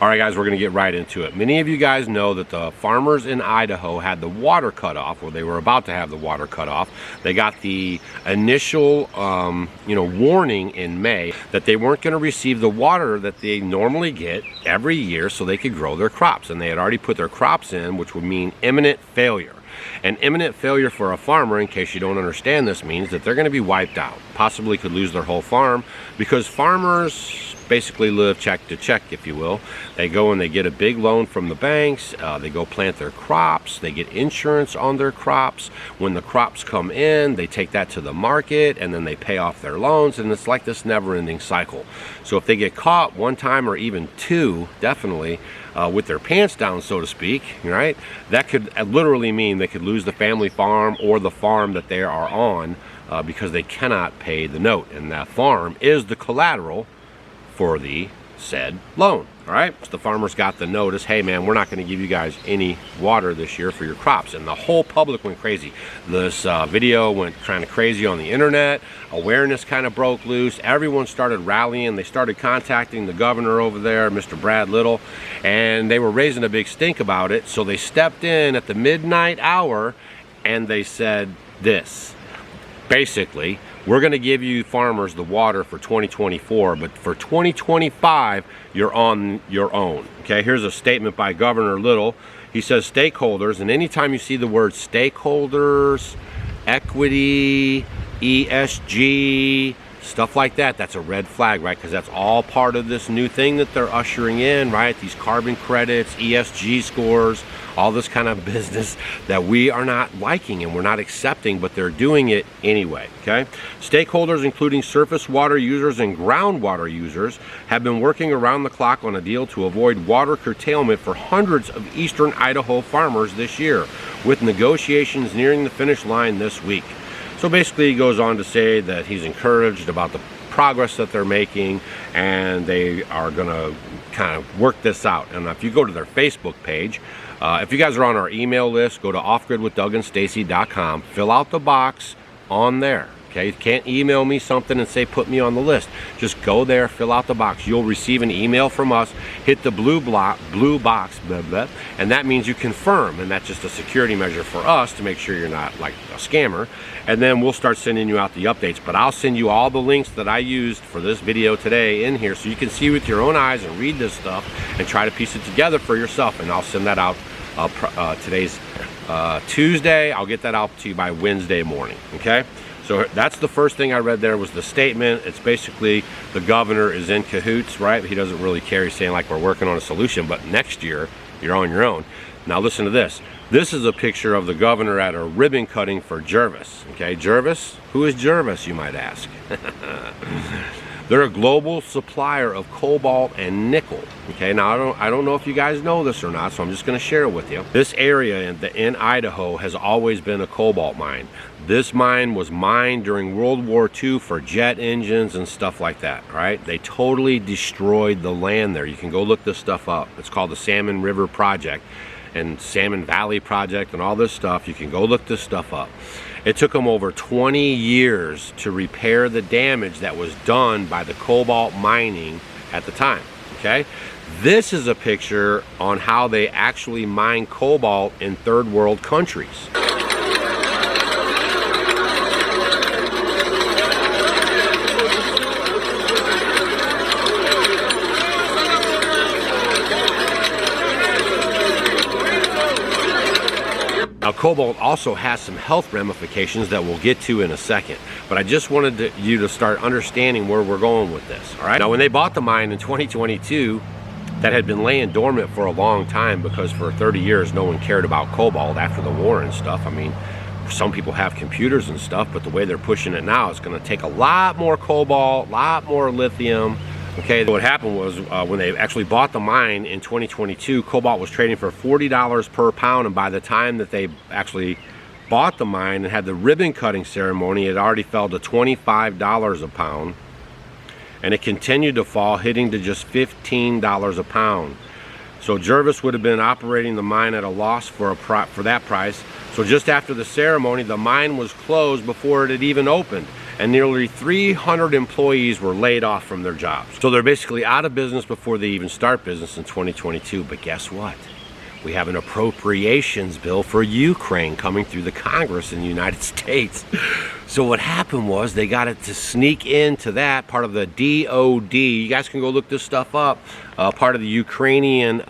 All right, guys, we're going to get right into it. Many of you guys know that the farmers in Idaho had the water cut off, or they were about to have the water cut off. They got the initial, warning in May that they weren't going to receive the water that they normally get every year so they could grow their crops. And they had already put their crops in, which would mean imminent failure. And imminent failure for a farmer, in case you don't understand this, means that they're going to be wiped out. Possibly could lose their whole farm, because farmers basically live check to check, if you will. They go and they get a big loan from the banks, they go plant their crops, they get insurance on their crops. When the crops come in, they take that to the market, and then they pay off their loans, and it's like this never-ending cycle. So if they get caught one time or even two, definitely, with their pants down, so to speak, right, that could literally mean they could lose the family farm or the farm that they are on, because they cannot pay the note, and that farm is the collateral for the said loan. All right, so the farmers got the notice, hey man, we're not going to give you guys any water this year for your crops. And the whole public went crazy. This video went kind of crazy on the internet. Awareness kind of broke loose. Everyone started rallying. They started contacting the governor over there, Mr. Brad Little, and they were raising a big stink about it. So they stepped in at the midnight hour and they said this: basically, we're going to give you farmers the water for 2024, but for 2025, you're on your own. Okay, here's a statement by Governor Little. He says, stakeholders, and anytime you see the word stakeholders, equity, ESG, stuff like that, that's a red flag, right? Because that's all part of this new thing that they're ushering in, right? These carbon credits, ESG scores, all this kind of business that we are not liking and we're not accepting, but they're doing it anyway, okay? Stakeholders, including surface water users and groundwater users, have been working around the clock on a deal to avoid water curtailment for hundreds of eastern Idaho farmers this year, with negotiations nearing the finish line this week. So basically he goes on to say that he's encouraged about the progress that they're making, and they are going to kind of work this out. And if you go to their Facebook page, if you guys are on our email list, go to offgridwithdougandstacy.com, fill out the box on there. Okay, you can't email me something and say put me on the list. Just go there, fill out the box. You'll receive an email from us. Hit the blue box, blah, blah, and that means you confirm. And that's just a security measure for us to make sure you're not like a scammer. And then we'll start sending you out the updates. But I'll send you all the links that I used for this video today in here, so you can see with your own eyes and read this stuff and try to piece it together for yourself. And I'll send that out. Today's Tuesday. I'll get that out to you by Wednesday morning. Okay. So that's the first thing I read there, was the statement. It's basically the governor is in cahoots, right? He doesn't really care. He's saying like we're working on a solution, but next year you're on your own. Now listen to this. This is a picture of the governor at a ribbon cutting for Jervis. Okay, Jervis? Who is Jervis, you might ask? They're a global supplier of cobalt and nickel. Okay, now I don't know if you guys know this or not, so I'm just going to share it with you. This area in Idaho has always been a cobalt mine. This mine was mined during World War II for jet engines and stuff like that, right? They totally destroyed the land there. You can go look this stuff up. It's called the Salmon River Project and Salmon Valley Project and all this stuff. You can go look this stuff up. It took them over 20 years to repair the damage that was done by the cobalt mining at the time, okay? This is a picture on how they actually mine cobalt in third world countries. Now, cobalt also has some health ramifications that we'll get to in a second, but I just wanted you to start understanding where we're going with this, all right? Now, when they bought the mine in 2022, that had been laying dormant for a long time, because for 30 years no one cared about cobalt after the war and stuff. I mean, some people have computers and stuff, but the way they're pushing it now, it's going to take a lot more cobalt, a lot more lithium. Okay, what happened was when they actually bought the mine in 2022, cobalt was trading for $40 per pound, and by the time that they actually bought the mine and had the ribbon cutting ceremony, it already fell to $25 a pound, and it continued to fall, hitting to just $15 a pound. So Jervis would have been operating the mine at a loss for that price. So just after the ceremony, the mine was closed before it had even opened. and nearly 300 employees were laid off from their jobs. So they're basically out of business before they even start business in 2022. But guess what? We have an appropriations bill for Ukraine coming through the Congress in the United States. So what happened was they got it to sneak into that part of the DOD. You guys can go look this stuff up. Part of the Ukrainian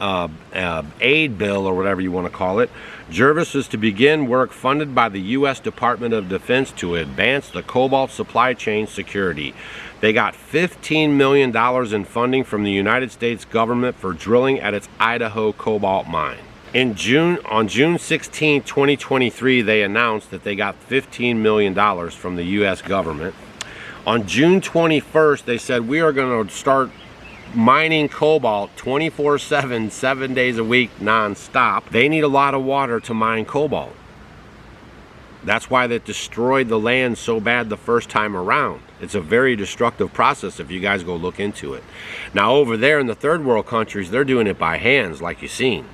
aid bill, or whatever you want to call it. Jervis is to begin work funded by the U.S. Department of Defense to advance the cobalt supply chain security. They got $15 million in funding from the United States government for drilling at its Idaho cobalt mine. On June 16, 2023, they announced that they got $15 million from the U.S. government. On June 21st, they said, we are going to start mining cobalt 24/7, 7 days a week, non-stop. They need a lot of water to mine cobalt. That's why they destroyed the land so bad the first time around. It's a very destructive process if you guys go look into it. Now over there in the third world countries, they're doing it by hands like you've seen.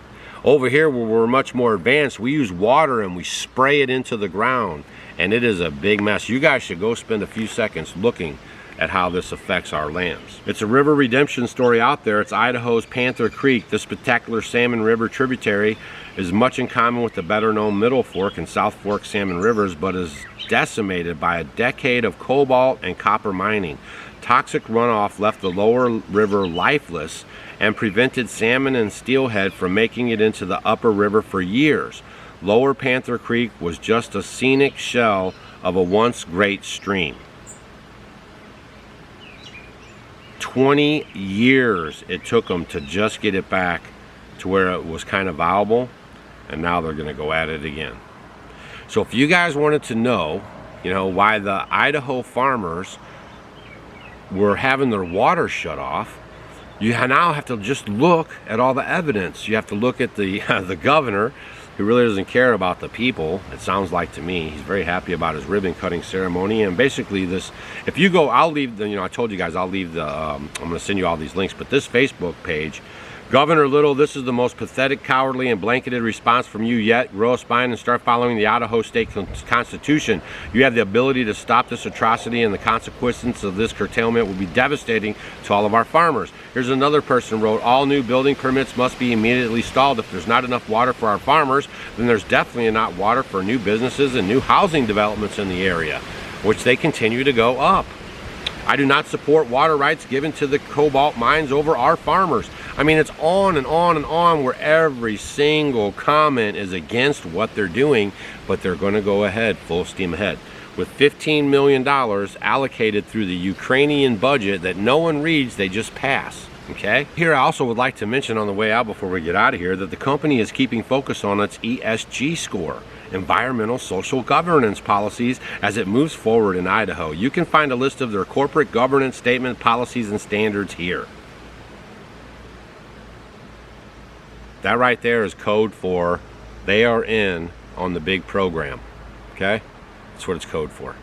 Over here where we're much more advanced, we use water and we spray it into the ground, and it is a big mess. You guys should go spend a few seconds looking at how this affects our lands. It's a river redemption story out there. It's Idaho's Panther Creek. This spectacular salmon river tributary is much in common with the better known Middle Fork and South Fork salmon rivers, but is decimated by a decade of cobalt and copper mining. Toxic runoff left the lower river lifeless and prevented salmon and steelhead from making it into the upper river for years. Lower Panther Creek was just a scenic shell of a once great stream. 20 years it took them to just get it back to where it was kind of viable, and now they're going to go at it again. So if you guys wanted to know, why the Idaho farmers were having their water shut off, you now have to just look at all the evidence. You have to look at the the governor, who really doesn't care about the people, it sounds like to me. He's very happy about his ribbon cutting ceremony. And basically this, if you go, I'll leave the, I told you guys I'll leave the, I'm going to send you all these links, but this Facebook page, Governor Little, this is the most pathetic, cowardly, and blanketed response from you yet. Grow a spine and start following the Idaho State Constitution. You have the ability to stop this atrocity, and the consequences of this curtailment will be devastating to all of our farmers. Here's another person wrote, all new building permits must be immediately stalled. If there's not enough water for our farmers, then there's definitely not water for new businesses and new housing developments in the area, which they continue to go up. I do not support water rights given to the cobalt mines over our farmers. I mean, it's on and on and on, where every single comment is against what they're doing, but they're going to go ahead, full steam ahead. With $15 million allocated through the Ukrainian budget that no one reads, they just pass. Okay? Here I also would like to mention on the way out before we get out of here that the company is keeping focus on its ESG score, environmental social governance policies, as it moves forward in Idaho. You can find a list of their corporate governance statement, policies, and standards here. That right there is code for they are in on the big program. Okay? That's what it's code for.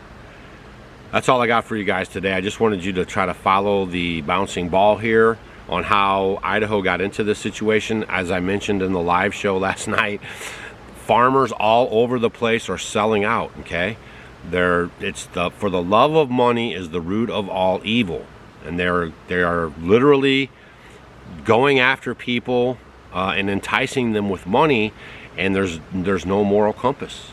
That's all I got for you guys today. I just wanted you to try to follow the bouncing ball here on how Idaho got into this situation. As I mentioned in the live show last night, farmers all over the place are selling out. Okay, for the love of money is the root of all evil, and they are literally going after people and enticing them with money, and there's no moral compass.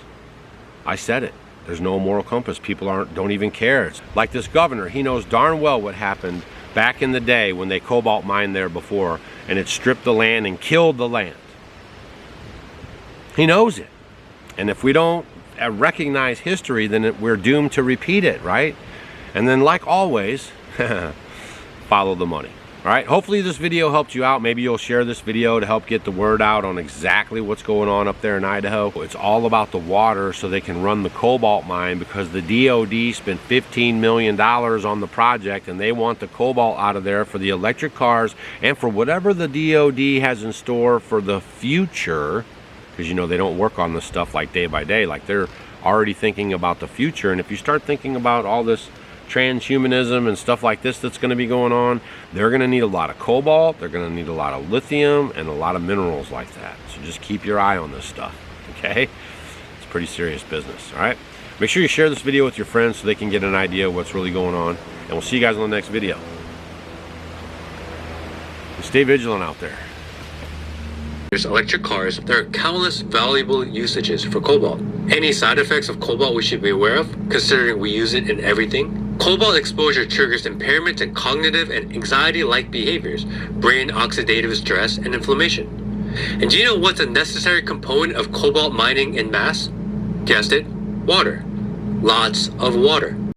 I said it. There's no moral compass. People don't even care. It's like this governor, he knows darn well what happened back in the day when they cobalt mined there before, and it stripped the land and killed the land. He knows it. And if we don't recognize history, then we're doomed to repeat it, right? And then, like always, follow the money. All right, hopefully this video helped you out. Maybe you'll share this video to help get the word out on exactly what's going on up there in Idaho. It's all about the water so they can run the cobalt mine, because the DOD spent $15 million on the project, and they want the cobalt out of there for the electric cars and for whatever the DOD has in store for the future, because they don't work on this stuff like day by day. Like, they're already thinking about the future. And if you start thinking about all this transhumanism and stuff like this that's going to be going on, they're going to need a lot of cobalt, they're going to need a lot of lithium, and a lot of minerals like that. So just keep your eye on this stuff, okay? It's pretty serious business. All right, Make sure you share this video with your friends so they can get an idea of what's really going on. And we'll see you guys on the next video. Stay vigilant out there. There's electric cars. There are countless valuable usages for cobalt. Any side effects of cobalt we should be aware of, considering we use it in everything? Cobalt exposure triggers impairment in cognitive and anxiety-like behaviors, brain oxidative stress, and inflammation. And do you know what's a necessary component of cobalt mining en masse? Guessed it, water. Lots of water.